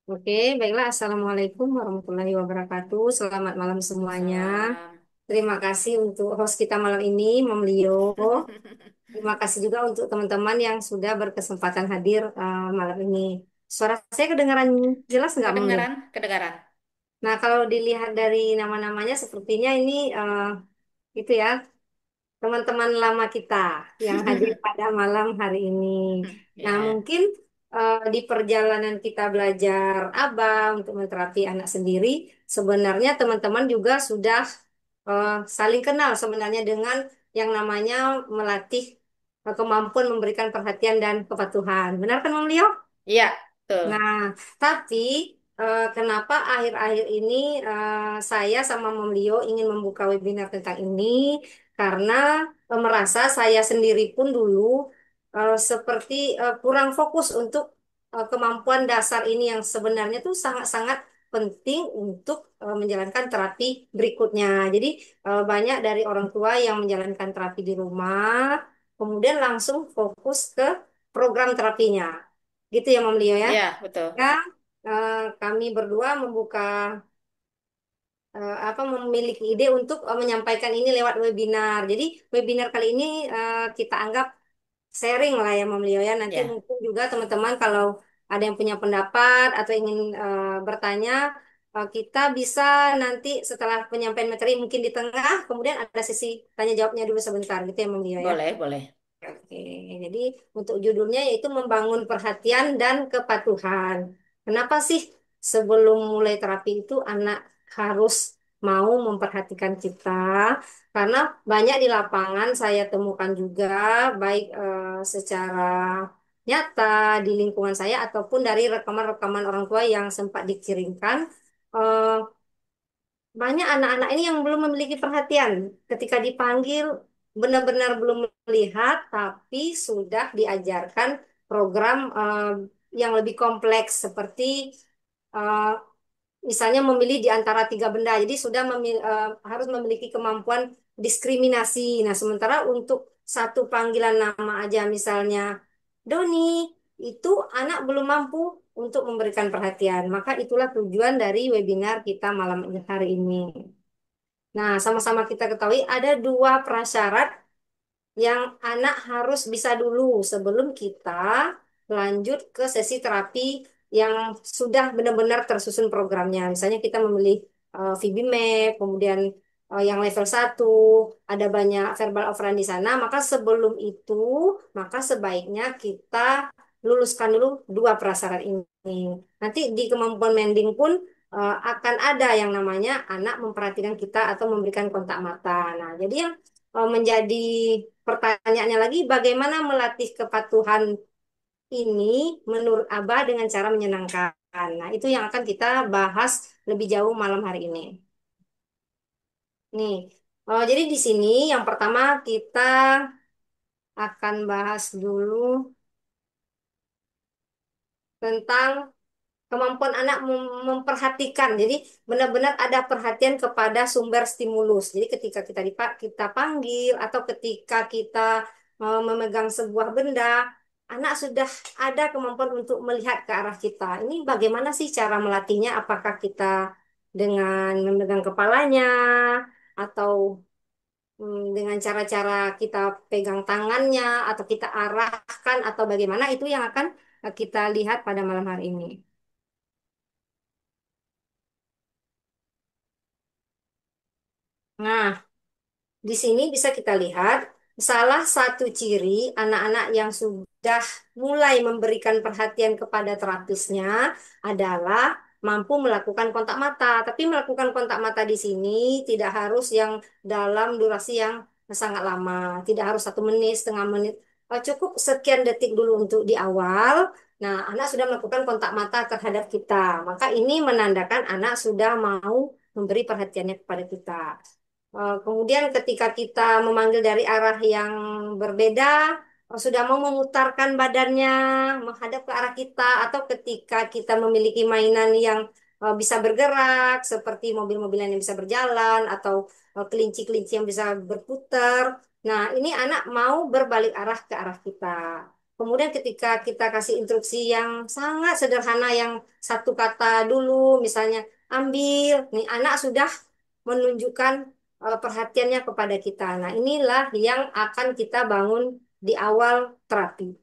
Oke, baiklah. Assalamualaikum warahmatullahi wabarakatuh. Selamat malam semuanya. Salam. Terima kasih untuk host kita malam ini, Mom Leo. Terima kasih juga untuk teman-teman yang sudah berkesempatan hadir malam ini. Suara saya kedengaran jelas nggak, Mom Leo? Kedengaran? Kedengaran. Nah, kalau dilihat dari nama-namanya, sepertinya ini itu ya, teman-teman lama kita yang hadir pada malam hari ini. Nah, Ya, mungkin di perjalanan kita belajar ABA untuk menterapi anak sendiri, sebenarnya teman-teman juga sudah saling kenal sebenarnya dengan yang namanya melatih kemampuan memberikan perhatian dan kepatuhan. Benar kan, Bang Leo? iya, betul. Nah, tapi kenapa akhir-akhir ini saya sama Mom Leo ingin membuka webinar tentang ini? Karena merasa saya sendiri pun dulu seperti kurang fokus untuk kemampuan dasar ini yang sebenarnya tuh sangat-sangat penting untuk menjalankan terapi berikutnya. Jadi banyak dari orang tua yang menjalankan terapi di rumah, kemudian langsung fokus ke program terapinya. Gitu ya, Mom Leo ya. Iya, betul. Ya, kami berdua membuka memiliki ide untuk menyampaikan ini lewat webinar. Jadi webinar kali ini kita anggap sharing lah ya, Mom Leo ya. Nanti Ya, mungkin juga teman-teman kalau ada yang punya pendapat atau ingin bertanya, kita bisa nanti setelah penyampaian materi mungkin di tengah, kemudian ada sesi tanya jawabnya dulu sebentar gitu ya, Mom Leo ya. boleh, boleh. Oke, jadi untuk judulnya yaitu membangun perhatian dan kepatuhan. Kenapa sih sebelum mulai terapi itu anak harus mau memperhatikan kita? Karena banyak di lapangan saya temukan juga, baik secara nyata di lingkungan saya ataupun dari rekaman-rekaman orang tua yang sempat dikirimkan. eh, Banyak anak-anak ini yang belum memiliki perhatian. Ketika dipanggil, benar-benar belum melihat, tapi sudah diajarkan program yang lebih kompleks, seperti eh, misalnya memilih di antara tiga benda. Jadi sudah harus memiliki kemampuan diskriminasi. Nah, sementara untuk satu panggilan nama aja, misalnya Doni, itu anak belum mampu untuk memberikan perhatian. Maka itulah tujuan dari webinar kita malam hari ini. Nah, sama-sama kita ketahui ada dua prasyarat yang anak harus bisa dulu sebelum kita lanjut ke sesi terapi yang sudah benar-benar tersusun programnya. Misalnya kita memilih VB-MAP, kemudian yang level 1, ada banyak verbal offline di sana, maka sebelum itu, maka sebaiknya kita luluskan dulu dua prasyarat ini. Nanti di kemampuan mending pun akan ada yang namanya anak memperhatikan kita atau memberikan kontak mata. Nah, jadi yang menjadi pertanyaannya lagi, bagaimana melatih kepatuhan ini menurut Abah dengan cara menyenangkan? Nah, itu yang akan kita bahas lebih jauh malam hari ini. Nih, jadi di sini yang pertama kita akan bahas dulu tentang kemampuan anak memperhatikan. Jadi benar-benar ada perhatian kepada sumber stimulus. Jadi ketika kita panggil atau ketika kita memegang sebuah benda, anak sudah ada kemampuan untuk melihat ke arah kita. Ini bagaimana sih cara melatihnya? Apakah kita dengan memegang kepalanya atau dengan cara-cara kita pegang tangannya atau kita arahkan atau bagaimana, itu yang akan kita lihat pada malam hari ini. Nah, di sini bisa kita lihat salah satu ciri anak-anak yang sudah mulai memberikan perhatian kepada terapisnya adalah mampu melakukan kontak mata. Tapi melakukan kontak mata di sini tidak harus yang dalam durasi yang sangat lama, tidak harus 1 menit, setengah menit. Cukup sekian detik dulu untuk di awal. Nah, anak sudah melakukan kontak mata terhadap kita. Maka ini menandakan anak sudah mau memberi perhatiannya kepada kita. Kemudian ketika kita memanggil dari arah yang berbeda, sudah mau memutarkan badannya menghadap ke arah kita, atau ketika kita memiliki mainan yang bisa bergerak, seperti mobil-mobilan yang bisa berjalan, atau kelinci-kelinci yang bisa berputar. Nah, ini anak mau berbalik arah ke arah kita. Kemudian ketika kita kasih instruksi yang sangat sederhana, yang satu kata dulu, misalnya ambil, nih anak sudah menunjukkan perhatiannya kepada kita. Nah, inilah yang akan kita bangun di awal terapi.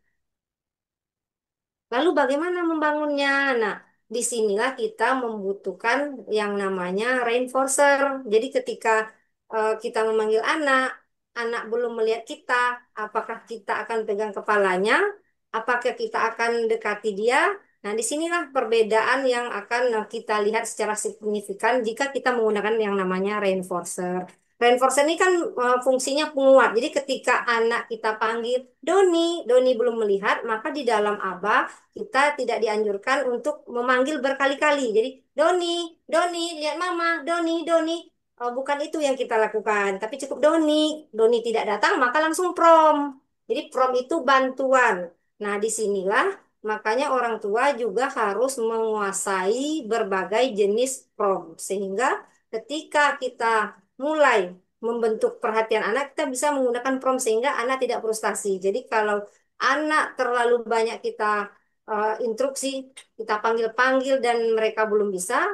Lalu bagaimana membangunnya? Nah, disinilah kita membutuhkan yang namanya reinforcer. Jadi ketika kita memanggil anak, anak belum melihat kita, apakah kita akan pegang kepalanya, apakah kita akan dekati dia? Nah, disinilah perbedaan yang akan kita lihat secara signifikan jika kita menggunakan yang namanya reinforcer. Reinforcer ini kan fungsinya penguat. Jadi ketika anak kita panggil Doni, Doni belum melihat, maka di dalam ABA kita tidak dianjurkan untuk memanggil berkali-kali. Jadi, Doni, Doni, lihat Mama, Doni, Doni. Bukan itu yang kita lakukan, tapi cukup Doni. Doni tidak datang, maka langsung prom. Jadi, prom itu bantuan. Nah, disinilah makanya orang tua juga harus menguasai berbagai jenis prom. Sehingga ketika kita mulai membentuk perhatian anak, kita bisa menggunakan prom sehingga anak tidak frustasi. Jadi, kalau anak terlalu banyak kita instruksi, kita panggil-panggil dan mereka belum bisa,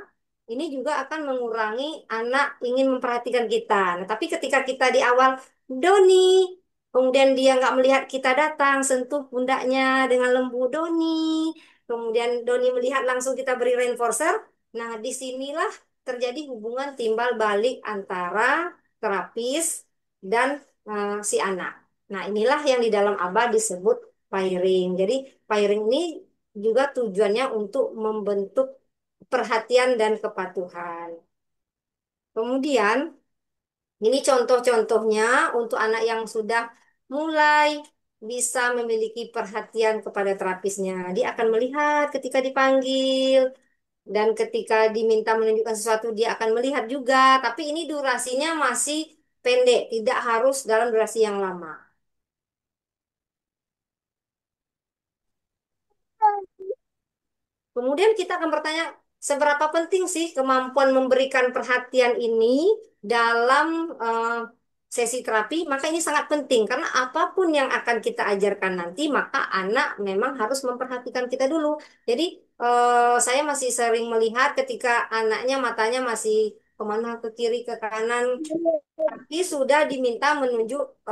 ini juga akan mengurangi anak ingin memperhatikan kita. Nah, tapi ketika kita di awal, Doni, kemudian dia nggak melihat kita datang, sentuh pundaknya dengan lembut, Doni, kemudian Doni melihat langsung kita beri reinforcer, nah disinilah terjadi hubungan timbal balik antara terapis dan si anak. Nah, inilah yang di dalam ABA disebut pairing. Jadi, pairing ini juga tujuannya untuk membentuk perhatian dan kepatuhan. Kemudian, ini contoh-contohnya untuk anak yang sudah mulai bisa memiliki perhatian kepada terapisnya. Dia akan melihat ketika dipanggil, dan ketika diminta menunjukkan sesuatu, dia akan melihat juga. Tapi ini durasinya masih pendek, tidak harus dalam durasi yang lama. Kemudian kita akan bertanya, seberapa penting sih kemampuan memberikan perhatian ini dalam sesi terapi? Maka ini sangat penting karena apapun yang akan kita ajarkan nanti, maka anak memang harus memperhatikan kita dulu. Jadi saya masih sering melihat ketika anaknya matanya masih kemana, ke kiri, ke kanan, tapi sudah diminta menunjuk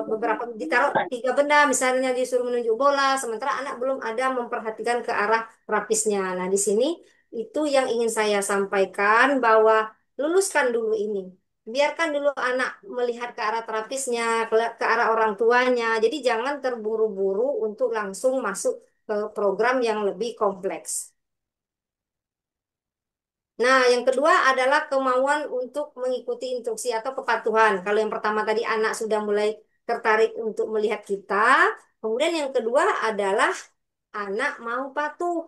beberapa, ditaruh tiga benda, misalnya disuruh menunjuk bola, sementara anak belum ada memperhatikan ke arah terapisnya. Nah, di sini itu yang ingin saya sampaikan bahwa luluskan dulu ini. Biarkan dulu anak melihat ke arah terapisnya, ke arah orang tuanya. Jadi jangan terburu-buru untuk langsung masuk ke program yang lebih kompleks. Nah, yang kedua adalah kemauan untuk mengikuti instruksi atau kepatuhan. Kalau yang pertama tadi anak sudah mulai tertarik untuk melihat kita, kemudian yang kedua adalah anak mau patuh.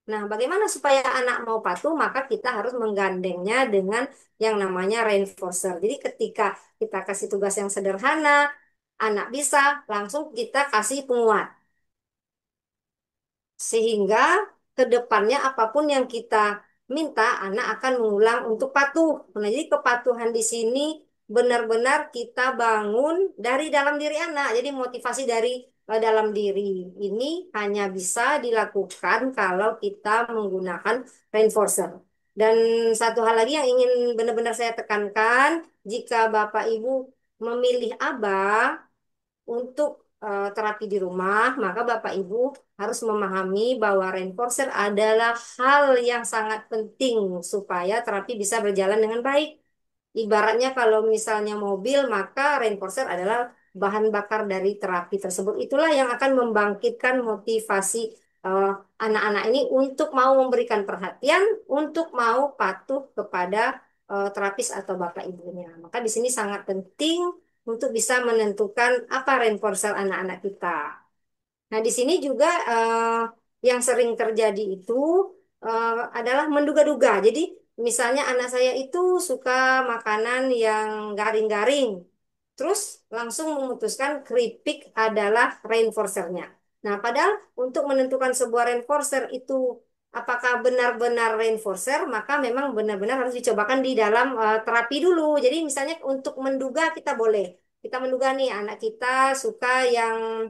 Nah, bagaimana supaya anak mau patuh? Maka kita harus menggandengnya dengan yang namanya reinforcer. Jadi ketika kita kasih tugas yang sederhana, anak bisa, langsung kita kasih penguat. Sehingga ke depannya apapun yang kita minta, anak akan mengulang untuk patuh. Nah, jadi kepatuhan di sini benar-benar kita bangun dari dalam diri anak. Jadi motivasi dari dalam diri ini hanya bisa dilakukan kalau kita menggunakan reinforcer. Dan satu hal lagi yang ingin benar-benar saya tekankan, jika Bapak Ibu memilih ABA, untuk terapi di rumah, maka Bapak Ibu harus memahami bahwa reinforcer adalah hal yang sangat penting supaya terapi bisa berjalan dengan baik. Ibaratnya kalau misalnya mobil, maka reinforcer adalah bahan bakar dari terapi tersebut. Itulah yang akan membangkitkan motivasi eh, anak-anak ini untuk mau memberikan perhatian, untuk mau patuh kepada terapis atau bapak ibunya. Maka di sini sangat penting untuk bisa menentukan apa reinforcer anak-anak kita. Nah, di sini juga yang sering terjadi itu adalah menduga-duga. Jadi, misalnya anak saya itu suka makanan yang garing-garing, terus langsung memutuskan keripik adalah reinforcernya. Nah, padahal untuk menentukan sebuah reinforcer itu apakah benar-benar reinforcer, maka memang benar-benar harus dicobakan di dalam terapi dulu. Jadi, misalnya untuk menduga kita boleh. Kita menduga nih anak kita suka yang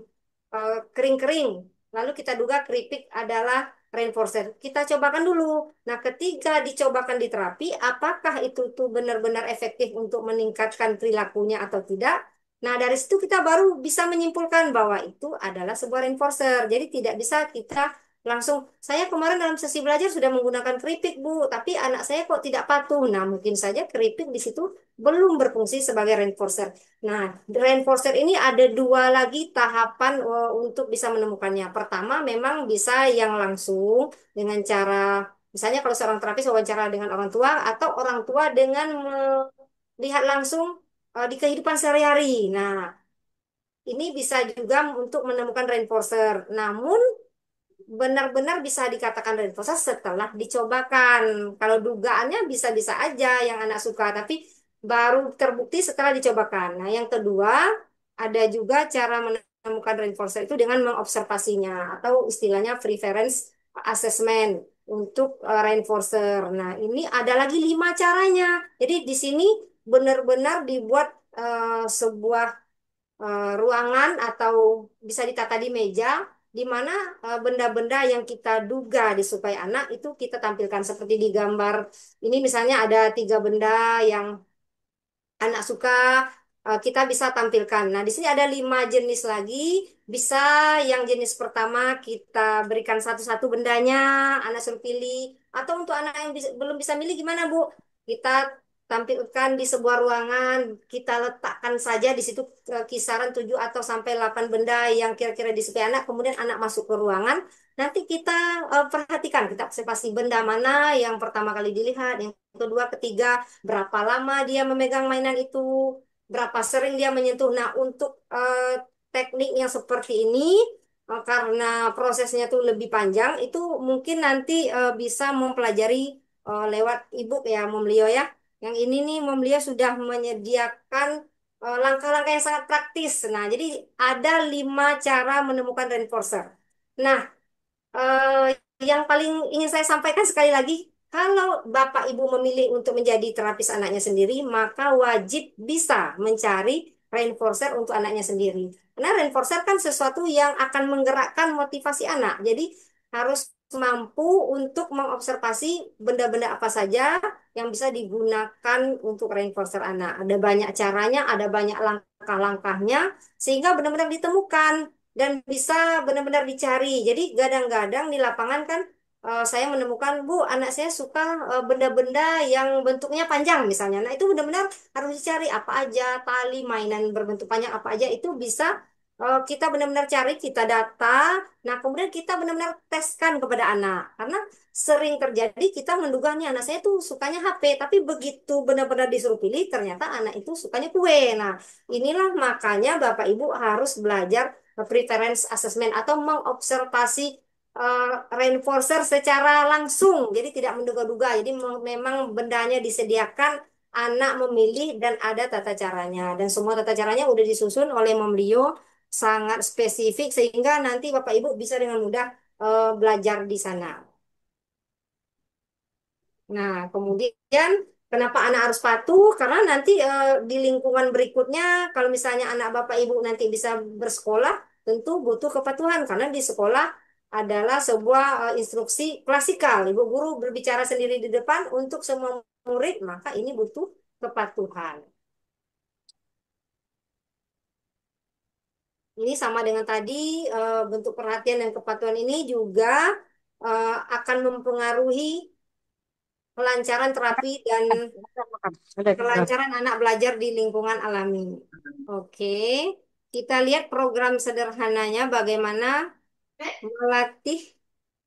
kering-kering. Lalu kita duga keripik adalah reinforcer. Kita cobakan dulu. Nah, ketika dicobakan di terapi, apakah itu tuh benar-benar efektif untuk meningkatkan perilakunya atau tidak? Nah, dari situ kita baru bisa menyimpulkan bahwa itu adalah sebuah reinforcer. Jadi tidak bisa kita langsung, saya kemarin dalam sesi belajar sudah menggunakan keripik, Bu, tapi anak saya kok tidak patuh. Nah, mungkin saja keripik di situ belum berfungsi sebagai reinforcer. Nah, reinforcer ini ada dua lagi tahapan untuk bisa menemukannya. Pertama, memang bisa yang langsung dengan cara, misalnya kalau seorang terapis wawancara dengan orang tua atau orang tua dengan melihat langsung di kehidupan sehari-hari. Nah, ini bisa juga untuk menemukan reinforcer. Namun benar-benar bisa dikatakan reinforcer setelah dicobakan. Kalau dugaannya bisa-bisa aja yang anak suka, tapi baru terbukti setelah dicobakan. Nah, yang kedua, ada juga cara menemukan reinforcer itu dengan mengobservasinya atau istilahnya preference assessment untuk reinforcer. Nah, ini ada lagi 5 caranya. Jadi di sini benar-benar dibuat sebuah ruangan atau bisa ditata di meja di mana benda-benda yang kita duga disukai anak itu kita tampilkan seperti di gambar ini misalnya ada 3 benda yang anak suka kita bisa tampilkan. Nah, di sini ada 5 jenis lagi. Bisa yang jenis pertama kita berikan satu-satu bendanya, anak suruh pilih. Atau untuk anak yang belum bisa milih gimana, Bu? Kita tampilkan di sebuah ruangan, kita letakkan saja di situ kisaran 7 atau sampai 8 benda yang kira-kira disukai anak. Kemudian anak masuk ke ruangan. Nanti kita perhatikan, kita observasi benda mana yang pertama kali dilihat, yang kedua, ketiga, berapa lama dia memegang mainan itu, berapa sering dia menyentuh. Nah, untuk teknik yang seperti ini, karena prosesnya tuh lebih panjang, itu mungkin nanti bisa mempelajari lewat ebook ya, Momlio ya. Yang ini nih, Momlio sudah menyediakan langkah-langkah yang sangat praktis. Nah, jadi ada 5 cara menemukan reinforcer. Nah, eh, yang paling ingin saya sampaikan sekali lagi, kalau Bapak Ibu memilih untuk menjadi terapis anaknya sendiri, maka wajib bisa mencari reinforcer untuk anaknya sendiri. Karena reinforcer kan sesuatu yang akan menggerakkan motivasi anak. Jadi harus mampu untuk mengobservasi benda-benda apa saja yang bisa digunakan untuk reinforcer anak. Ada banyak caranya, ada banyak langkah-langkahnya, sehingga benar-benar ditemukan dan bisa benar-benar dicari. Jadi kadang-kadang di lapangan kan saya menemukan, Bu, anak saya suka benda-benda yang bentuknya panjang misalnya. Nah, itu benar-benar harus dicari apa aja, tali mainan berbentuk panjang apa aja itu bisa kita benar-benar cari, kita data. Nah, kemudian kita benar-benar teskan kepada anak. Karena sering terjadi kita menduganya anak saya tuh sukanya HP, tapi begitu benar-benar disuruh pilih ternyata anak itu sukanya kue. Nah, inilah makanya Bapak Ibu harus belajar preference assessment atau mengobservasi reinforcer secara langsung. Jadi tidak menduga-duga. Jadi memang bendanya disediakan, anak memilih dan ada tata caranya. Dan semua tata caranya udah disusun oleh Mom Leo sangat spesifik sehingga nanti Bapak Ibu bisa dengan mudah belajar di sana. Nah, kemudian kenapa anak harus patuh? Karena nanti di lingkungan berikutnya, kalau misalnya anak Bapak Ibu nanti bisa bersekolah, tentu butuh kepatuhan karena di sekolah adalah sebuah instruksi klasikal. Ibu guru berbicara sendiri di depan untuk semua murid, maka ini butuh kepatuhan. Ini sama dengan tadi bentuk perhatian dan kepatuhan ini juga akan mempengaruhi kelancaran terapi dan Ada juga. kelancaran anak belajar di lingkungan alami. Oke, kita lihat program sederhananya bagaimana melatih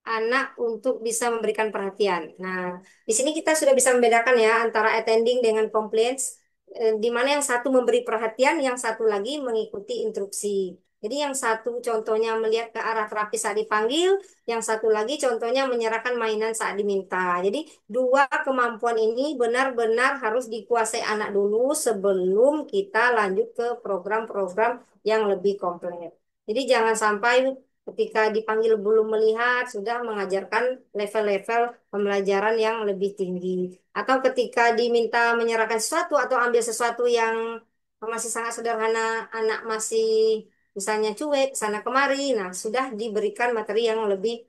anak untuk bisa memberikan perhatian. Nah, di sini kita sudah bisa membedakan ya antara attending dengan compliance, di mana yang satu memberi perhatian, yang satu lagi mengikuti instruksi. Jadi yang satu contohnya melihat ke arah terapis saat dipanggil, yang satu lagi contohnya menyerahkan mainan saat diminta. Jadi dua kemampuan ini benar-benar harus dikuasai anak dulu sebelum kita lanjut ke program-program yang lebih kompleks. Jadi jangan sampai ketika dipanggil belum melihat, sudah mengajarkan level-level pembelajaran yang lebih tinggi. Atau ketika diminta menyerahkan sesuatu atau ambil sesuatu yang masih sangat sederhana, anak masih misalnya cuek, sana kemari, nah sudah diberikan materi yang lebih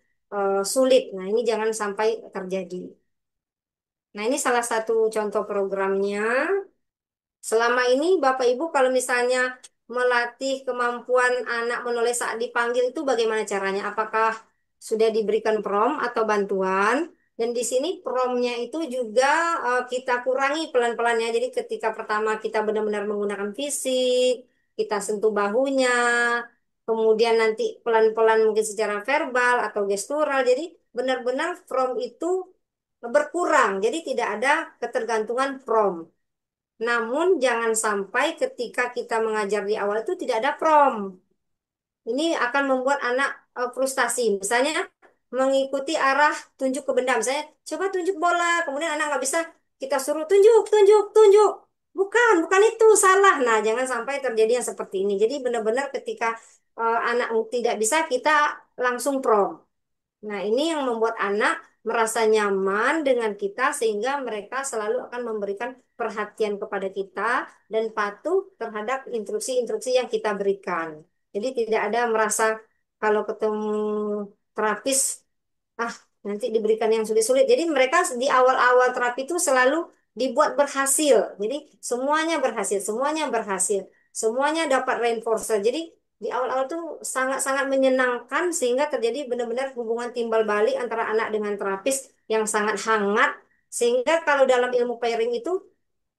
sulit. Nah, ini jangan sampai terjadi. Nah, ini salah satu contoh programnya. Selama ini Bapak Ibu kalau misalnya melatih kemampuan anak menulis saat dipanggil itu bagaimana caranya? Apakah sudah diberikan prom atau bantuan? Dan di sini promnya itu juga kita kurangi pelan-pelannya. Jadi ketika pertama kita benar-benar menggunakan fisik, kita sentuh bahunya, kemudian nanti pelan-pelan mungkin secara verbal atau gestural. Jadi benar-benar prom itu berkurang. Jadi tidak ada ketergantungan prom. Namun jangan sampai ketika kita mengajar di awal itu tidak ada prom. Ini akan membuat anak frustasi. Misalnya mengikuti arah tunjuk ke benda. Misalnya coba tunjuk bola, kemudian anak nggak bisa, kita suruh tunjuk, tunjuk, tunjuk. Bukan, bukan itu, salah. Nah, jangan sampai terjadi yang seperti ini. Jadi benar-benar ketika anak tidak bisa, kita langsung prom. Nah, ini yang membuat anak merasa nyaman dengan kita sehingga mereka selalu akan memberikan perhatian kepada kita dan patuh terhadap instruksi-instruksi yang kita berikan. Jadi tidak ada merasa kalau ketemu terapis, ah nanti diberikan yang sulit-sulit. Jadi mereka di awal-awal terapi itu selalu dibuat berhasil. Jadi semuanya berhasil, semuanya berhasil, semuanya dapat reinforcer. Jadi di awal-awal tuh sangat-sangat menyenangkan sehingga terjadi benar-benar hubungan timbal balik antara anak dengan terapis yang sangat hangat. Sehingga kalau dalam ilmu pairing itu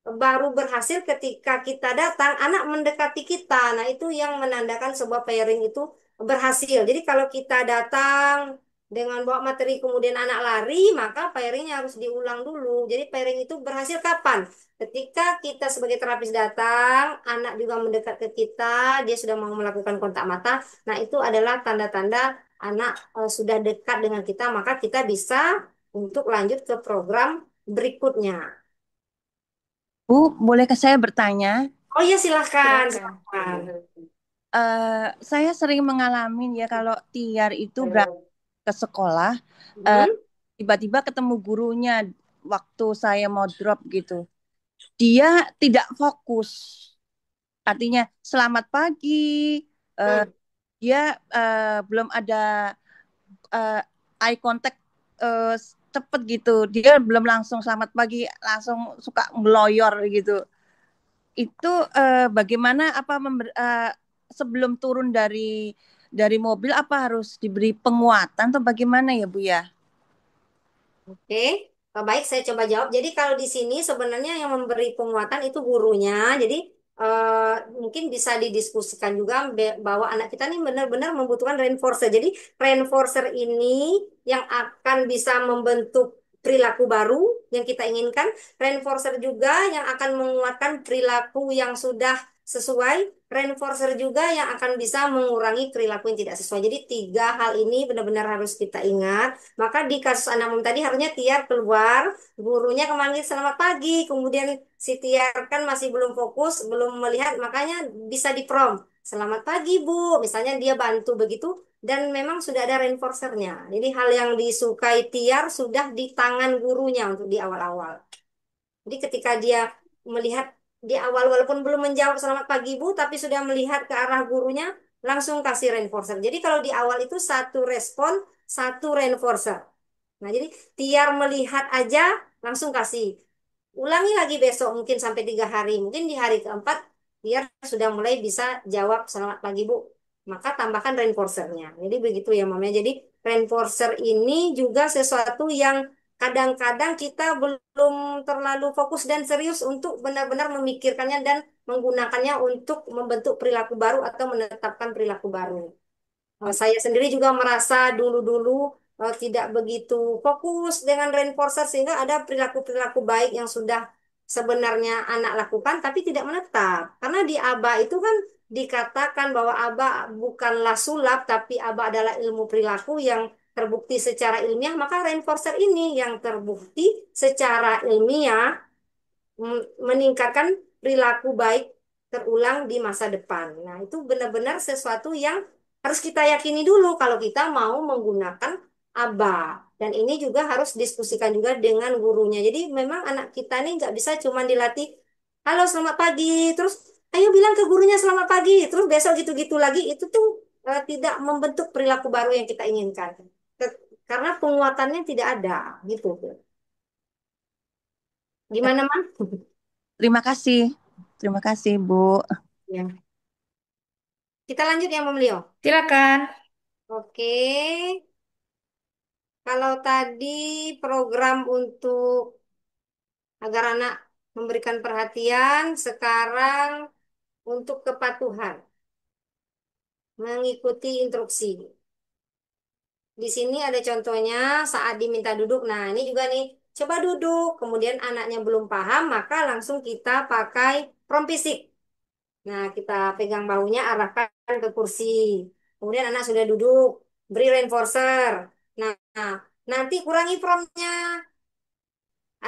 baru berhasil ketika kita datang, anak mendekati kita. Nah, itu yang menandakan sebuah pairing itu berhasil. Jadi kalau kita datang dengan bawa materi kemudian anak lari, maka pairingnya harus diulang dulu. Jadi pairing itu berhasil kapan? Ketika kita sebagai terapis datang, anak juga mendekat ke kita, dia sudah mau melakukan kontak mata. Nah, itu adalah tanda-tanda anak sudah dekat dengan kita, maka kita bisa untuk lanjut ke program berikutnya. Bu, bolehkah saya bertanya? Oh iya silahkan, Silakan. silahkan. Saya sering mengalami ya kalau Tiar itu berangkat ke sekolah, eh, Hmm, tiba-tiba ketemu gurunya waktu saya mau drop gitu. Dia tidak fokus. Artinya, selamat pagi. eh, hmm. dia belum ada eh, eye contact eh, cepet gitu. Dia belum langsung selamat pagi, langsung suka meloyor gitu. Itu bagaimana apa sebelum turun dari mobil apa harus diberi penguatan atau bagaimana ya Bu ya? Oke, baik saya coba jawab. Jadi kalau di sini sebenarnya yang memberi penguatan itu gurunya. Jadi mungkin bisa didiskusikan juga bahwa anak kita ini benar-benar membutuhkan reinforcer. Jadi reinforcer ini yang akan bisa membentuk perilaku baru yang kita inginkan. Reinforcer juga yang akan menguatkan perilaku yang sudah sesuai. Reinforcer juga yang akan bisa mengurangi perilaku yang tidak sesuai. Jadi tiga hal ini benar-benar harus kita ingat. Maka di kasus anak tadi harusnya Tiar keluar, gurunya kemanggil selamat pagi, kemudian si Tiar kan masih belum fokus, belum melihat, makanya bisa diprom. Selamat pagi Bu, misalnya dia bantu begitu, dan memang sudah ada reinforcernya. Jadi hal yang disukai Tiar sudah di tangan gurunya untuk di awal-awal. Jadi ketika dia melihat di awal walaupun belum menjawab selamat pagi Bu, tapi sudah melihat ke arah gurunya, langsung kasih reinforcer. Jadi kalau di awal itu satu respon, satu reinforcer. Nah, jadi tiar melihat aja langsung kasih. Ulangi lagi besok mungkin sampai 3 hari. Mungkin di hari keempat tiar sudah mulai bisa jawab selamat pagi Bu. Maka tambahkan reinforcernya. Jadi begitu ya Mama. Jadi reinforcer ini juga sesuatu yang kadang-kadang kita belum terlalu fokus dan serius untuk benar-benar memikirkannya dan menggunakannya untuk membentuk perilaku baru atau menetapkan perilaku baru. Saya sendiri juga merasa dulu-dulu tidak begitu fokus dengan reinforcer sehingga ada perilaku-perilaku baik yang sudah sebenarnya anak lakukan tapi tidak menetap. Karena di ABA itu kan dikatakan bahwa ABA bukanlah sulap tapi ABA adalah ilmu perilaku yang terbukti secara ilmiah, maka reinforcer ini yang terbukti secara ilmiah meningkatkan perilaku baik terulang di masa depan. Nah, itu benar-benar sesuatu yang harus kita yakini dulu kalau kita mau menggunakan ABA. Dan ini juga harus diskusikan juga dengan gurunya. Jadi memang anak kita ini nggak bisa cuma dilatih, halo selamat pagi, terus ayo bilang ke gurunya selamat pagi, terus besok gitu-gitu lagi, itu tuh tidak membentuk perilaku baru yang kita inginkan. Karena penguatannya tidak ada, gitu. Gimana, Mas? Terima kasih. Terima kasih, Bu. Ya. Kita lanjut ya, Mam Leo. Silakan. Oke. Kalau tadi program untuk agar anak memberikan perhatian, sekarang untuk kepatuhan, mengikuti instruksi. Di sini ada contohnya saat diminta duduk. Nah, ini juga nih, coba duduk. Kemudian anaknya belum paham, maka langsung kita pakai prompt fisik. Nah, kita pegang bahunya, arahkan ke kursi. Kemudian anak sudah duduk, beri reinforcer. Nah, nanti kurangi promptnya.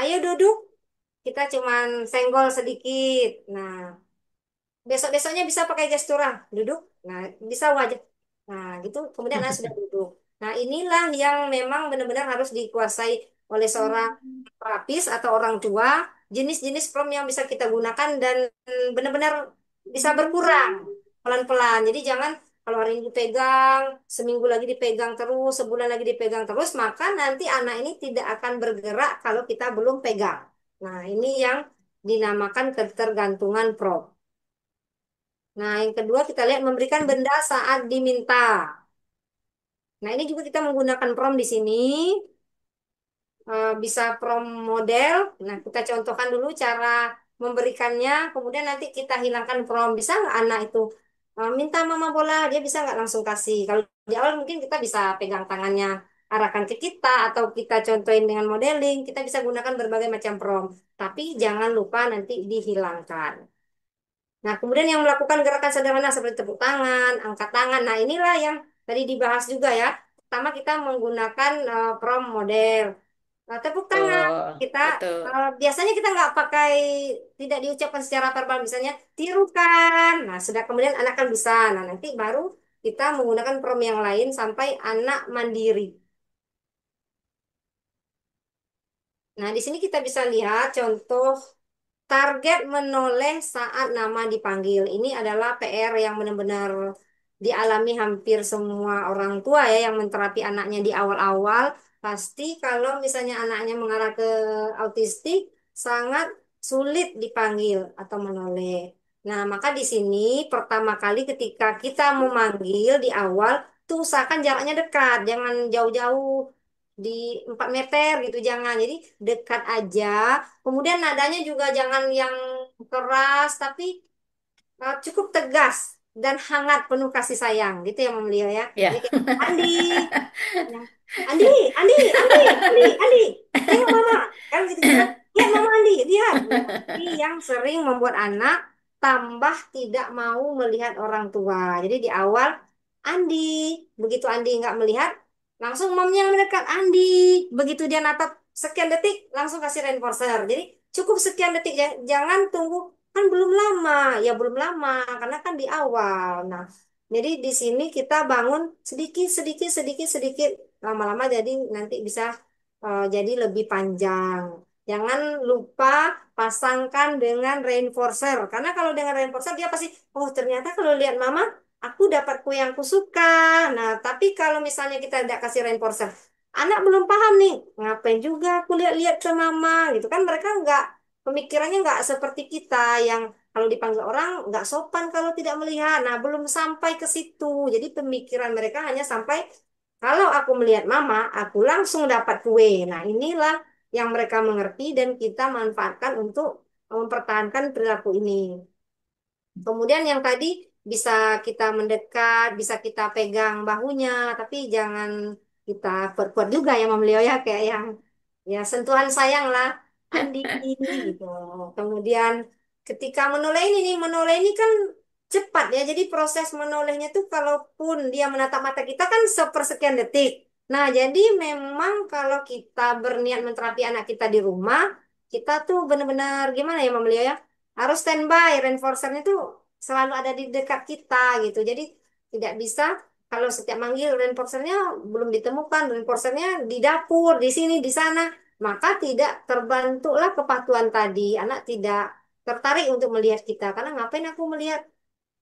Ayo duduk, kita cuman senggol sedikit. Nah, besok-besoknya bisa pakai gestura, duduk. Nah, bisa wajah. Nah, gitu. Kemudian anak sudah duduk. Nah, inilah yang memang benar-benar harus dikuasai oleh seorang terapis atau orang tua. Jenis-jenis prom yang bisa kita gunakan dan benar-benar bisa berkurang pelan-pelan. Jadi jangan kalau hari ini dipegang, seminggu lagi dipegang terus, sebulan lagi dipegang terus, maka nanti anak ini tidak akan bergerak kalau kita belum pegang. Nah, ini yang dinamakan ketergantungan prom. Nah, yang kedua kita lihat memberikan benda saat diminta. Nah, ini juga kita menggunakan prom di sini. Bisa prom model. Nah, kita contohkan dulu cara memberikannya. Kemudian nanti kita hilangkan prom. Bisa nggak anak itu minta mama bola, dia bisa nggak langsung kasih. Kalau di awal mungkin kita bisa pegang tangannya, arahkan ke kita, atau kita contohin dengan modeling. Kita bisa gunakan berbagai macam prom. Tapi jangan lupa nanti dihilangkan. Nah, kemudian yang melakukan gerakan sederhana seperti tepuk tangan, angkat tangan. Nah, inilah yang tadi dibahas juga ya. Pertama kita menggunakan prom model. Nah, tepuk tangan Betul, kita betul. biasanya kita nggak pakai, tidak diucapkan secara verbal, misalnya tirukan. Nah, sudah kemudian anak kan bisa. Nah, nanti baru kita menggunakan prom yang lain sampai anak mandiri. Nah, di sini kita bisa lihat contoh target menoleh saat nama dipanggil. Ini adalah PR yang benar-benar dialami hampir semua orang tua ya yang menterapi anaknya di awal-awal. Pasti kalau misalnya anaknya mengarah ke autistik, sangat sulit dipanggil atau menoleh. Nah, maka di sini pertama kali ketika kita memanggil di awal, tuh usahakan jaraknya dekat, jangan jauh-jauh di 4 meter gitu, jangan. Jadi dekat aja. Kemudian nadanya juga jangan yang keras, tapi cukup tegas dan hangat, penuh kasih sayang, gitu ya Mama Leo ya. Jadi Ya. kayak Andi, ya. Andi, Andi, Andi, Andi, Andi, tengok Mama, kan gitu juga. Lihat Mama Andi, lihat. Nah, ini yang sering membuat anak tambah tidak mau melihat orang tua. Jadi di awal Andi, begitu Andi nggak melihat, langsung momnya yang mendekat Andi. Begitu dia natap sekian detik, langsung kasih reinforcer. Jadi cukup sekian detik, ya. Jangan tunggu kan belum lama, ya belum lama karena kan di awal. Nah, jadi di sini kita bangun sedikit, sedikit, sedikit, sedikit, lama-lama jadi nanti bisa jadi lebih panjang. Jangan lupa pasangkan dengan reinforcer, karena kalau dengan reinforcer dia pasti, oh ternyata kalau lihat mama, aku dapat kue yang kusuka. Nah, tapi kalau misalnya kita tidak kasih reinforcer, anak belum paham nih, ngapain juga aku lihat-lihat ke mama gitu kan, mereka nggak, pemikirannya nggak seperti kita yang kalau dipanggil orang nggak sopan kalau tidak melihat. Nah, belum sampai ke situ. Jadi pemikiran mereka hanya sampai kalau aku melihat mama, aku langsung dapat kue. Nah, inilah yang mereka mengerti dan kita manfaatkan untuk mempertahankan perilaku ini. Kemudian yang tadi bisa kita mendekat, bisa kita pegang bahunya, tapi jangan kita kuat-kuat juga ya Mam Leo ya, kayak yang ya sentuhan sayang lah, Andi gitu. Kemudian ketika menoleh ini nih, menoleh ini kan cepat ya. Jadi proses menolehnya tuh kalaupun dia menatap mata kita kan sepersekian detik. Nah, jadi memang kalau kita berniat menterapi anak kita di rumah, kita tuh benar-benar gimana ya Mam Leo ya? Harus standby, reinforcernya tuh selalu ada di dekat kita gitu. Jadi tidak bisa kalau setiap manggil reinforcernya belum ditemukan, reinforcernya di dapur, di sini, di sana, maka tidak terbentuklah kepatuhan tadi. Anak tidak tertarik untuk melihat kita. Karena ngapain aku melihat?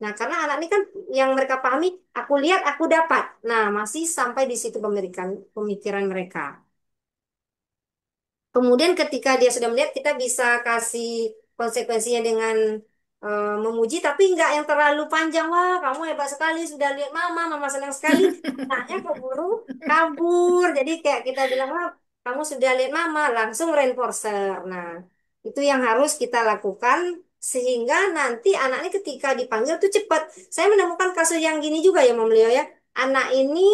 Nah, karena anak ini kan yang mereka pahami, aku lihat, aku dapat. Nah, masih sampai di situ pemikiran mereka. Kemudian ketika dia sudah melihat, kita bisa kasih konsekuensinya dengan memuji, tapi nggak yang terlalu panjang. Wah, kamu hebat sekali, sudah lihat mama, mama senang sekali. Anaknya keburu kabur. Jadi kayak kita bilang, wah, kamu sudah lihat mama, langsung reinforcer. Nah, itu yang harus kita lakukan sehingga nanti anak ini ketika dipanggil tuh cepat. Saya menemukan kasus yang gini juga ya, Mam Leo ya. Anak ini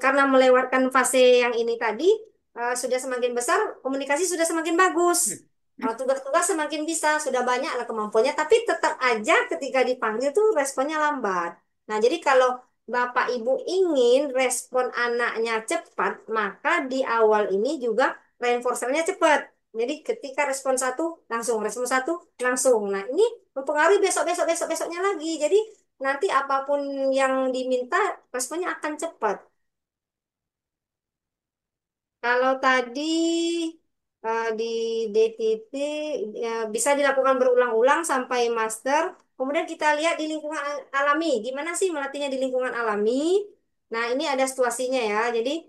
karena melewatkan fase yang ini tadi, sudah semakin besar, komunikasi sudah semakin bagus. Tugas-tugas semakin bisa, sudah banyak lah kemampuannya, tapi tetap aja ketika dipanggil tuh responnya lambat. Nah, jadi kalau Bapak Ibu ingin respon anaknya cepat, maka di awal ini juga reinforcernya cepat. Jadi ketika respon satu, langsung. Respon satu, langsung. Nah, ini mempengaruhi besok-besok, besok-besoknya lagi. Jadi nanti apapun yang diminta, responnya akan cepat. Kalau tadi di DTT bisa dilakukan berulang-ulang sampai master. Kemudian kita lihat di lingkungan alami. Gimana sih melatihnya di lingkungan alami? Nah, ini ada situasinya ya. Jadi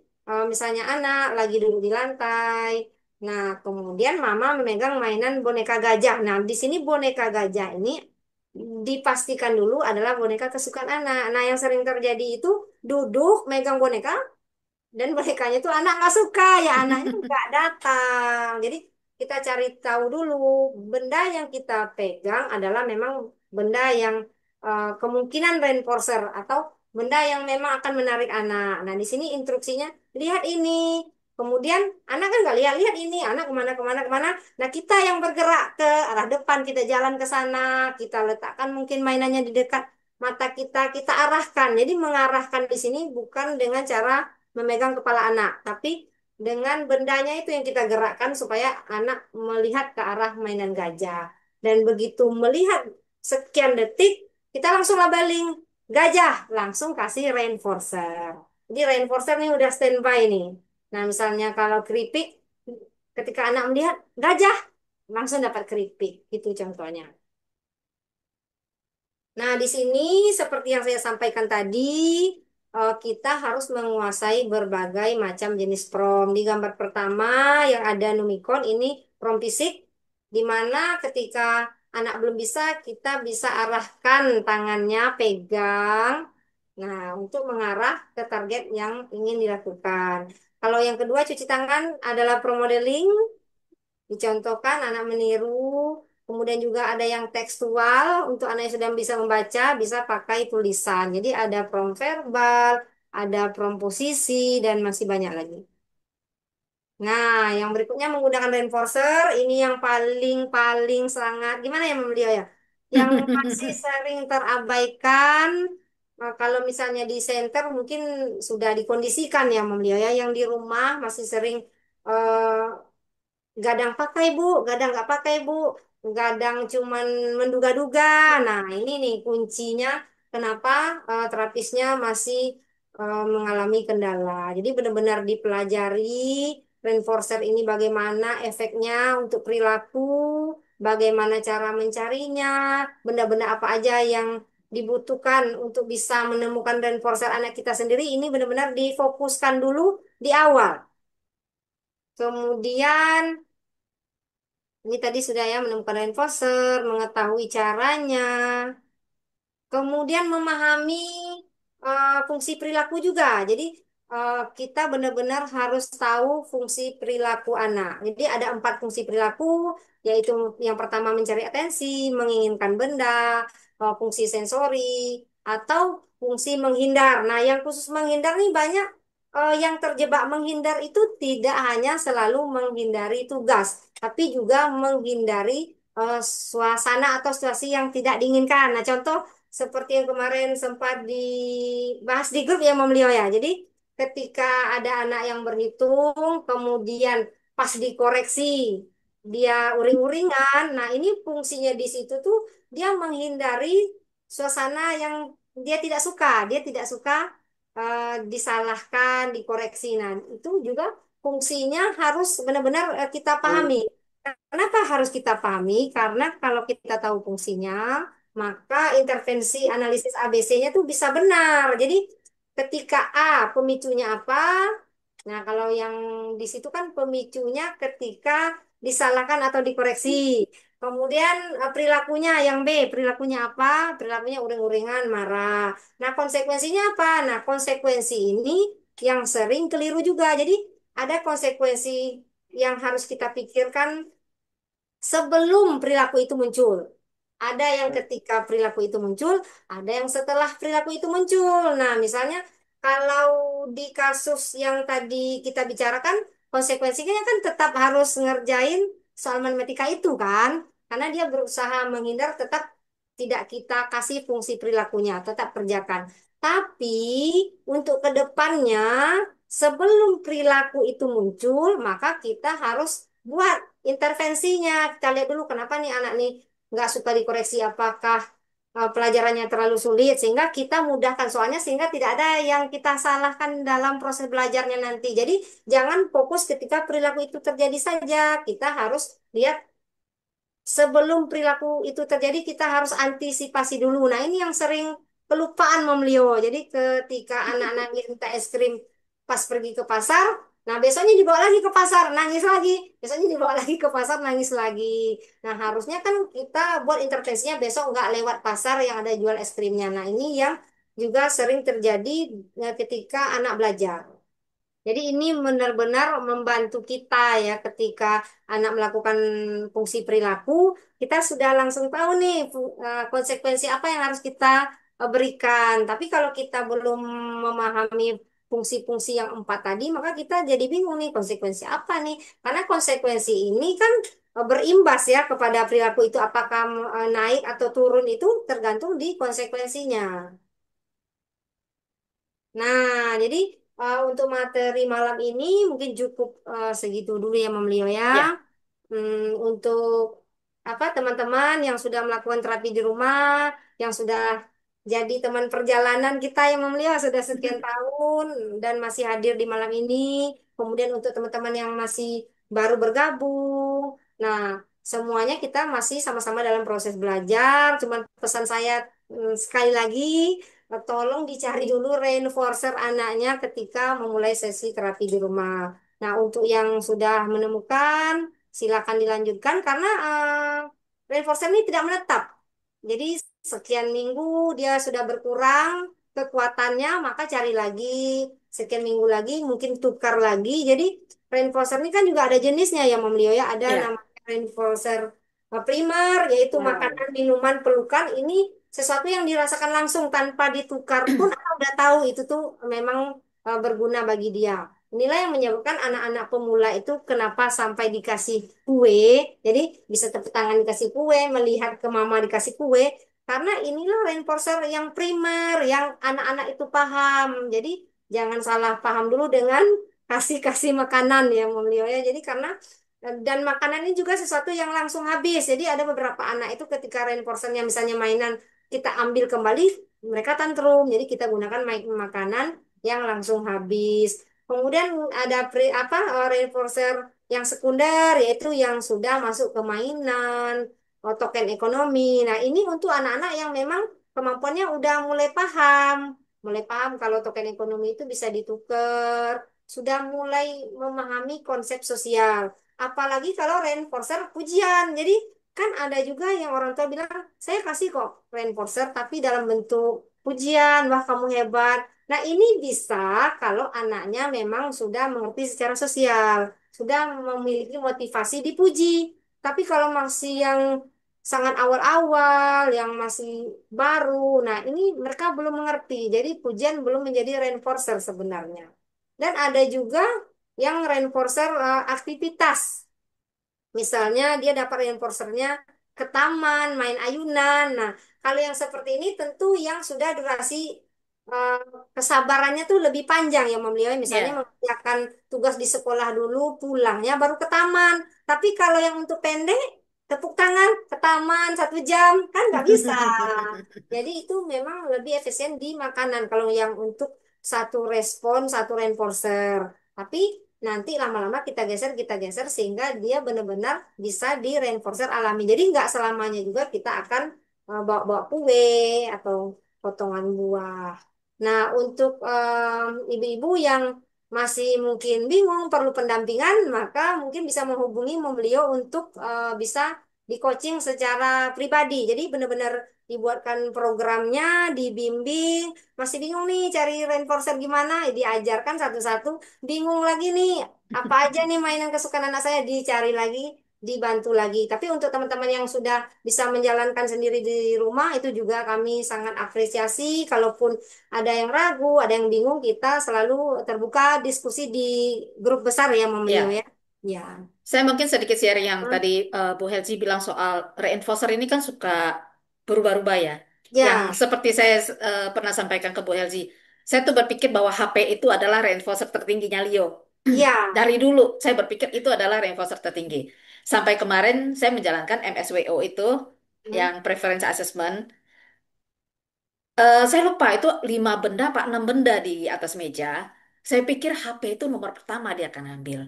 misalnya anak lagi duduk di lantai. Nah, kemudian mama memegang mainan boneka gajah. Nah, di sini boneka gajah ini dipastikan dulu adalah boneka kesukaan anak. Nah, yang sering terjadi itu duduk megang boneka dan bonekanya tuh anak nggak suka, ya anaknya nggak datang. Jadi kita cari tahu dulu benda yang kita pegang adalah memang benda yang kemungkinan reinforcer atau benda yang memang akan menarik anak. Nah, di sini instruksinya lihat ini. Kemudian anak kan nggak lihat lihat ini, anak kemana kemana kemana. Nah, kita yang bergerak ke arah depan, kita jalan ke sana, kita letakkan mungkin mainannya di dekat mata kita, kita arahkan. Jadi mengarahkan di sini bukan dengan cara memegang kepala anak, tapi dengan bendanya itu yang kita gerakkan supaya anak melihat ke arah mainan gajah. Dan begitu melihat sekian detik, kita langsung labeling gajah, langsung kasih reinforcer. Jadi reinforcer nih udah standby nih. Nah, misalnya kalau keripik, ketika anak melihat gajah, langsung dapat keripik. Itu contohnya. Nah, di sini seperti yang saya sampaikan tadi, kita harus menguasai berbagai macam jenis prom. Di gambar pertama yang ada Numicon ini prom fisik, di mana ketika anak belum bisa, kita bisa arahkan tangannya, pegang. Nah, untuk mengarah ke target yang ingin dilakukan. Kalau yang kedua, cuci tangan adalah pro modeling. Dicontohkan anak meniru, kemudian juga ada yang tekstual untuk anak yang sedang bisa membaca, bisa pakai tulisan. Jadi ada prom verbal, ada prom posisi, dan masih banyak lagi. Nah, yang berikutnya menggunakan reinforcer, ini yang paling sangat, gimana ya Mem Lio ya? Yang masih sering terabaikan, kalau misalnya di center mungkin sudah dikondisikan ya Mem Lio ya, yang di rumah masih sering eh, gadang pakai bu, gadang nggak pakai bu, gadang cuman menduga-duga. Nah ini nih kuncinya kenapa terapisnya masih mengalami kendala. Jadi benar-benar dipelajari reinforcer ini bagaimana efeknya untuk perilaku, bagaimana cara mencarinya, benda-benda apa aja yang dibutuhkan untuk bisa menemukan reinforcer anak kita sendiri. Ini benar-benar difokuskan dulu di awal. Kemudian ini tadi sudah ya menemukan reinforcer, mengetahui caranya, kemudian memahami fungsi perilaku juga. Jadi kita benar-benar harus tahu fungsi perilaku anak. Jadi ada 4 fungsi perilaku, yaitu yang pertama mencari atensi, menginginkan benda, fungsi sensori, atau fungsi menghindar. Nah, yang khusus menghindar nih banyak yang terjebak menghindar itu tidak hanya selalu menghindari tugas, tapi juga menghindari suasana atau situasi yang tidak diinginkan. Nah, contoh seperti yang kemarin sempat dibahas di grup ya Mam Leo ya. Jadi ketika ada anak yang berhitung, kemudian pas dikoreksi dia uring-uringan. Nah ini fungsinya di situ tuh dia menghindari suasana yang dia tidak suka. Dia tidak suka disalahkan, dikoreksi. Nah itu juga fungsinya harus benar-benar kita pahami. Kenapa harus kita pahami? Karena kalau kita tahu fungsinya, maka intervensi analisis ABC-nya tuh bisa benar. Jadi ketika A pemicunya apa? Nah, kalau yang di situ kan pemicunya ketika disalahkan atau dikoreksi. Kemudian perilakunya yang B, perilakunya apa? Perilakunya uring-uringan, marah. Nah, konsekuensinya apa? Nah, konsekuensi ini yang sering keliru juga. Jadi ada konsekuensi yang harus kita pikirkan sebelum perilaku itu muncul. Ada yang ketika perilaku itu muncul, ada yang setelah perilaku itu muncul. Nah, misalnya kalau di kasus yang tadi kita bicarakan, konsekuensinya kan tetap harus ngerjain soal matematika itu kan, karena dia berusaha menghindar tetap tidak kita kasih fungsi perilakunya, tetap kerjakan. Tapi untuk kedepannya, sebelum perilaku itu muncul, maka kita harus buat intervensinya. Kita lihat dulu kenapa nih anak nih nggak suka dikoreksi, apakah pelajarannya terlalu sulit, sehingga kita mudahkan soalnya sehingga tidak ada yang kita salahkan dalam proses belajarnya nanti. Jadi jangan fokus ketika perilaku itu terjadi saja. Kita harus lihat sebelum perilaku itu terjadi, kita harus antisipasi dulu. Nah, ini yang sering kelupaan Mom Leo. Jadi ketika anak-anak minta es krim pas pergi ke pasar, nah besoknya dibawa lagi ke pasar, nangis lagi. Besoknya dibawa lagi ke pasar, nangis lagi. Nah, harusnya kan kita buat intervensinya besok nggak lewat pasar yang ada jual es krimnya. Nah, ini yang juga sering terjadi ketika anak belajar. Jadi ini benar-benar membantu kita ya ketika anak melakukan fungsi perilaku, kita sudah langsung tahu nih konsekuensi apa yang harus kita berikan. Tapi kalau kita belum memahami fungsi-fungsi yang empat tadi, maka kita jadi bingung nih konsekuensi apa nih? Karena konsekuensi ini kan berimbas ya kepada perilaku itu apakah naik atau turun itu tergantung di konsekuensinya. Nah, jadi untuk materi malam ini mungkin cukup segitu dulu ya, Mam Leo ya. Ya. Untuk apa teman-teman yang sudah melakukan terapi di rumah, yang sudah jadi teman perjalanan kita yang Mam Leo sudah sekian tahun dan masih hadir di malam ini. Kemudian untuk teman-teman yang masih baru bergabung, nah semuanya kita masih sama-sama dalam proses belajar. Cuman pesan saya sekali lagi. Tolong dicari dulu reinforcer anaknya ketika memulai sesi terapi di rumah. Nah, untuk yang sudah menemukan, silakan dilanjutkan karena reinforcer ini tidak menetap. Jadi, sekian minggu dia sudah berkurang kekuatannya, maka cari lagi. Sekian minggu lagi, mungkin tukar lagi. Jadi, reinforcer ini kan juga ada jenisnya ya, Mam Leo ya. Ada Ya. namanya reinforcer primer, yaitu Nah, makanan, minuman, pelukan. Ini sesuatu yang dirasakan langsung tanpa ditukar pun aku udah tahu itu tuh memang berguna bagi dia. Inilah yang menyebabkan anak-anak pemula itu kenapa sampai dikasih kue, jadi bisa tepuk tangan dikasih kue, melihat ke mama dikasih kue, karena inilah reinforcer yang primer, yang anak-anak itu paham. Jadi jangan salah paham dulu dengan kasih-kasih makanan ya, Mom Leo ya. Jadi karena dan makanan ini juga sesuatu yang langsung habis. Jadi ada beberapa anak itu ketika reinforcernya misalnya mainan kita ambil kembali, mereka tantrum. Jadi kita gunakan makanan yang langsung habis. Kemudian ada reinforcer yang sekunder, yaitu yang sudah masuk ke mainan, token ekonomi. Nah, ini untuk anak-anak yang memang kemampuannya udah mulai paham kalau token ekonomi itu bisa ditukar, sudah mulai memahami konsep sosial. Apalagi kalau reinforcer pujian. Jadi kan ada juga yang orang tua bilang, saya kasih kok reinforcer tapi dalam bentuk pujian, wah kamu hebat. Nah, ini bisa kalau anaknya memang sudah mengerti secara sosial, sudah memiliki motivasi dipuji. Tapi kalau masih yang sangat awal-awal, yang masih baru, nah ini mereka belum mengerti. Jadi pujian belum menjadi reinforcer sebenarnya. Dan ada juga yang reinforcer aktivitas. Misalnya dia dapat reinforcernya ke taman, main ayunan. Nah, kalau yang seperti ini tentu yang sudah durasi eh, kesabarannya tuh lebih panjang ya Mom Leo. Misalnya ya. mengerjakan tugas di sekolah dulu, pulangnya baru ke taman. Tapi kalau yang untuk pendek, tepuk tangan ke taman 1 jam kan nggak bisa. Jadi itu memang lebih efisien di makanan kalau yang untuk satu respon, satu reinforcer. Tapi nanti lama-lama kita geser sehingga dia benar-benar bisa di reinforcer alami. Jadi nggak selamanya juga kita akan bawa-bawa kue atau potongan buah. Nah, untuk ibu-ibu yang masih mungkin bingung perlu pendampingan, maka mungkin bisa menghubungi beliau untuk bisa di coaching secara pribadi. Jadi benar-benar dibuatkan programnya, dibimbing. Masih bingung nih cari reinforcer gimana? Diajarkan satu-satu. Bingung lagi nih, apa aja nih mainan kesukaan anak saya, dicari lagi, dibantu lagi. Tapi untuk teman-teman yang sudah bisa menjalankan sendiri di rumah, itu juga kami sangat apresiasi. Kalaupun ada yang ragu, ada yang bingung, kita selalu terbuka diskusi di grup besar ya, Mama Leo Ya, ya. Ya. saya mungkin sedikit share yang Hmm. tadi Bu Helci bilang soal reinforcer ini kan suka berubah-ubah ya. Yang Ya, seperti saya pernah sampaikan ke Bu Helci, saya tuh berpikir bahwa HP itu adalah reinforcer tertingginya Leo. ya. Dari dulu saya berpikir itu adalah reinforcer tertinggi. Sampai kemarin saya menjalankan MSWO itu, Hmm. yang preference assessment. Saya lupa itu 5 benda apa 6 benda di atas meja. Saya pikir HP itu nomor pertama dia akan ambil.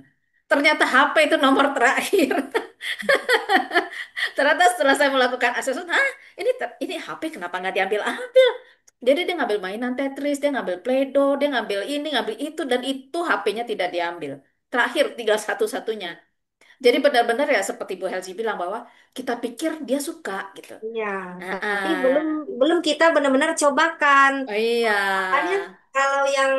Ternyata HP itu nomor terakhir. Ternyata setelah saya melakukan assessment, ini HP kenapa nggak diambil ambil? Jadi dia ngambil mainan Tetris, dia ngambil Play-Doh, dia ngambil ini, ngambil itu, dan itu HP-nya tidak diambil. Terakhir tinggal satu-satunya. Jadi benar-benar ya seperti Bu Helsi bilang bahwa kita pikir dia suka gitu. Ya, Ah, tapi belum ah. belum kita benar-benar cobakan. Oh iya. Makanya kalau yang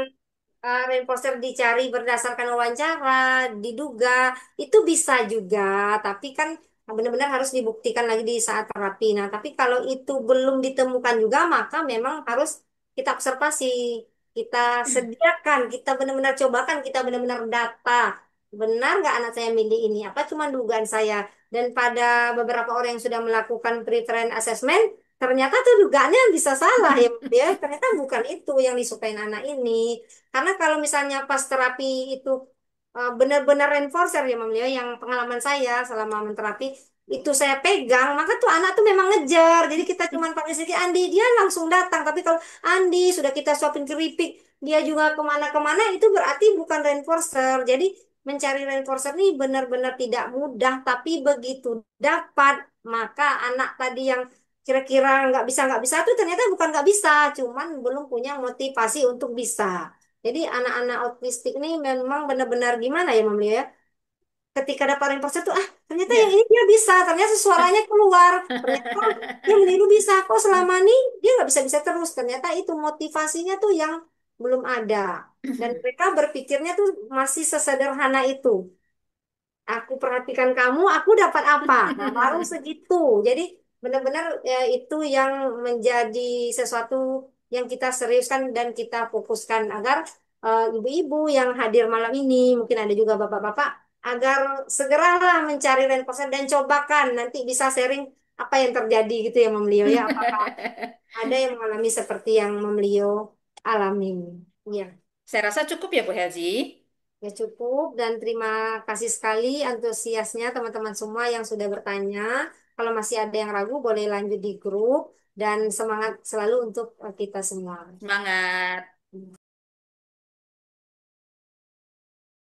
reinforcer dicari berdasarkan wawancara, diduga, itu bisa juga, tapi kan benar-benar harus dibuktikan lagi di saat terapi. Nah, tapi kalau itu belum ditemukan juga, maka memang harus kita observasi, kita sediakan, kita benar-benar cobakan, kita benar-benar data. Benar nggak anak saya milih ini? Apa cuma dugaan saya? Dan pada beberapa orang yang sudah melakukan preference assessment, ternyata tuh dugaannya bisa salah ya, ya ternyata bukan itu yang disukain anak ini. Karena kalau misalnya pas terapi itu benar-benar reinforcer ya Mam Leo, yang pengalaman saya selama menterapi itu saya pegang, maka tuh anak tuh memang ngejar. Jadi kita cuma pakai sedikit Andi, dia langsung datang. Tapi kalau Andi sudah kita suapin keripik, dia juga kemana-kemana, itu berarti bukan reinforcer. Jadi mencari reinforcer ini benar-benar tidak mudah, tapi begitu dapat, maka anak tadi yang kira-kira nggak bisa tuh ternyata bukan nggak bisa, cuman belum punya motivasi untuk bisa. Jadi anak-anak autistik ini memang benar-benar gimana ya Mam Lia ya? Ketika dapat reinforcer tuh ternyata yang Ya. ini dia bisa, ternyata suaranya keluar, ternyata dia meniru bisa. Kok selama ini dia nggak bisa-bisa terus? Ternyata itu motivasinya tuh yang belum ada. Dan mereka berpikirnya tuh masih sesederhana itu. Aku perhatikan kamu, aku dapat apa? Nah, baru segitu. Jadi benar-benar ya, itu yang menjadi sesuatu yang kita seriuskan dan kita fokuskan agar ibu-ibu yang hadir malam ini, mungkin ada juga bapak-bapak, agar segeralah mencari reinforcer dan cobakan. Nanti bisa sharing apa yang terjadi gitu ya, Mem Lio ya. Apakah ada yang mengalami seperti yang Mem Lio alami? Ya. Saya rasa cukup ya Bu Helzi. Ya cukup dan terima kasih sekali antusiasnya teman-teman semua yang sudah bertanya. Kalau masih ada yang ragu boleh lanjut di grup dan semangat selalu untuk kita semua. Semangat.